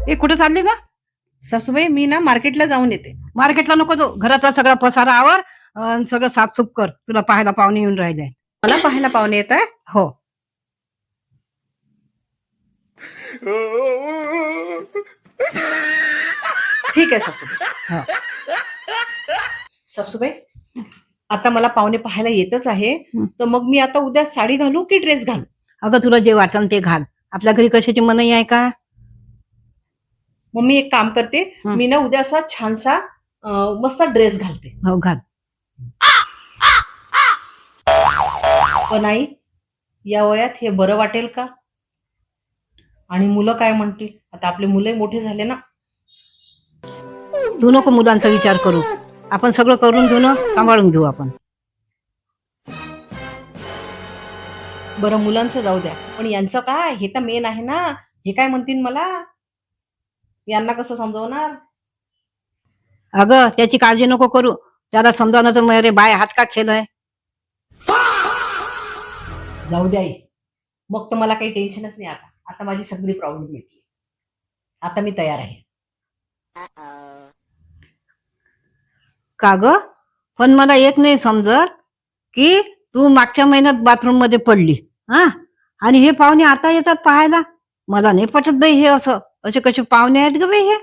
ए कुठे चालली का? सासूबाई मी ना मार्केटला जाऊन येते. मार्केटला नको जाऊ, घरातला सगळा पसारा आवर अन सगळं साफसूफ कर. तुला पाहायला पाहुणे येऊन राहिले. मला पाहायला पाहुणे येत आहे. हो. ठीक आहे सासूबाई. हो. सासूबाई आता मला पाहुणे पाहायला येतच आहे, हं. तर मग मी आता उद्या साडी घालू की ड्रेस घालू? अगं तुला जे वाटलं ते घाल. आपल्या घरी कशाची मनाई आहे का? मग मी एक काम करते, हं. मी ना उद्या असा छानसा मस्त ड्रेस घालते. हो घाल. पण आई, या वयात हे बरं वाटेल का? आणि मुलं काय म्हणतील? आता आपले मुलं मोठे झाले ना. तू नको मुलांचा विचार करू. आपण सगळं करून घेऊ ना, सांभाळून घेऊ आपण. बरं मुलांचं जाऊ द्या, पण यांचं काय? हे तर मेन आहे ना. हे काय म्हणतील मला? यांना कसं समजवणार? अगं त्याची काळजी नको करू. त्याला समजावणं तर मेरे बाय हात का खेळ जाऊ द्या आई. मग तर मला काही टेन्शनच नाही आता. आता माझी सगळी प्रॉब्लेम मिटली. आता मी तयार आहे. का ग? पण मला एक नाही समजत की तू मागच्या महिन्यात बाथरूम मध्ये पडली हा, आणि हे पाहुणे आता येतात पाहायला. मला नाही पटत बाई हे असं. असे कसे पाहुणे आहेत ग बाई हे.